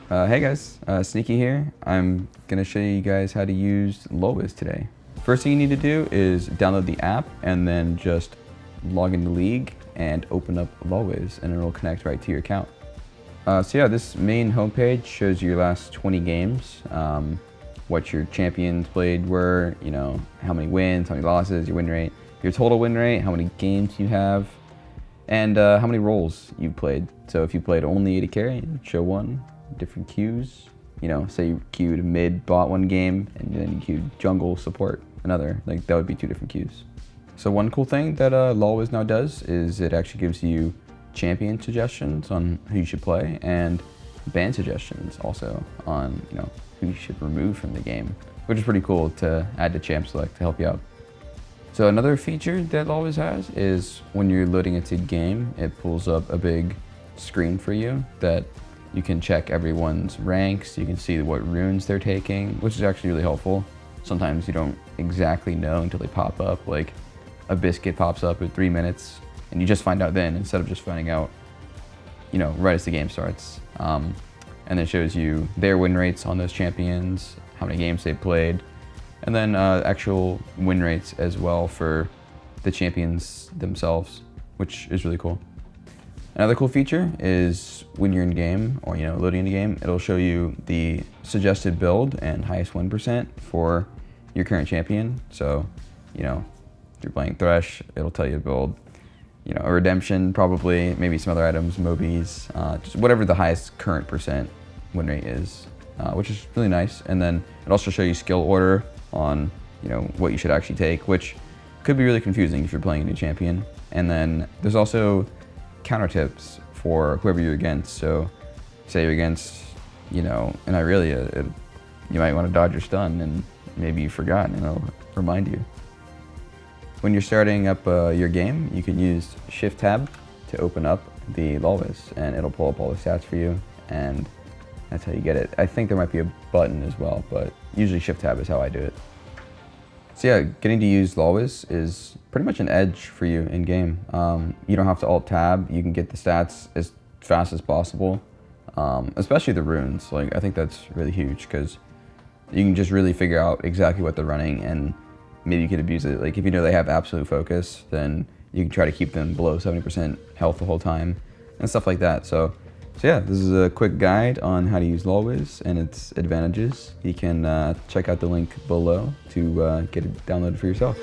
Hey guys, Sneaky here. I'm gonna show you guys how to use LoLwiz today. First thing you need to do is download the app and then just log into League and open up LoLwiz and it'll connect right to your account. So yeah, this main homepage shows your last 20 games, what your champions played were, you know, how many wins, how many losses, your win rate, your total win rate, how many games you have, and how many roles you played. So if you played only AD carry, show one. Different queues, you know, say you queued mid bot one game and then you queued jungle support another, like that would be two different queues. So one cool thing that LoLwiz now does is it actually gives you champion suggestions on who you should play and ban suggestions also on, you know, who you should remove from the game, which is pretty cool to add to champ select to help you out. So another feature that LoLwiz has is when you're loading into game, it pulls up a big screen for you that you can check everyone's ranks, you can see what runes they're taking, which is actually really helpful. Sometimes you don't exactly know until they pop up, like a biscuit pops up at 3 minutes and you just find out then instead of just finding out, you know, right as the game starts. And then it shows you their win rates on those champions, how many games they played, and then actual win rates as well for the champions themselves, which is really cool. Another cool feature is when you're in game or, you know, loading into game, it'll show you the suggested build and highest win % for your current champion. So, you know, if you're playing Thresh, it'll tell you to build, you know, a redemption, probably, maybe some other items, Mobies, just whatever the highest current % win rate is, which is really nice. And then it also show you skill order on, you know, what you should actually take, which could be really confusing if you're playing a new champion. And then there's also counter tips for whoever you're against. So say you're against, you know, an Irelia, you might want to dodge your stun and maybe you forgot and it'll remind you. When you're starting up your game, you can use Shift Tab to open up the LoLwiz and it'll pull up all the stats for you, and that's how you get it. I think there might be a button as well, but usually Shift Tab is how I do it. So yeah, getting to use LoLwiz is pretty much an edge for you in game. You don't have to alt tab, you can get the stats as fast as possible, especially the runes. Like, I think that's really huge because you can just really figure out exactly what they're running and maybe you can abuse it. Like if you know they have absolute focus, then you can try to keep them below 70% health the whole time and stuff like that. So yeah, this is a quick guide on how to use LoLwiz and its advantages. You can check out the link below to get it downloaded for yourself.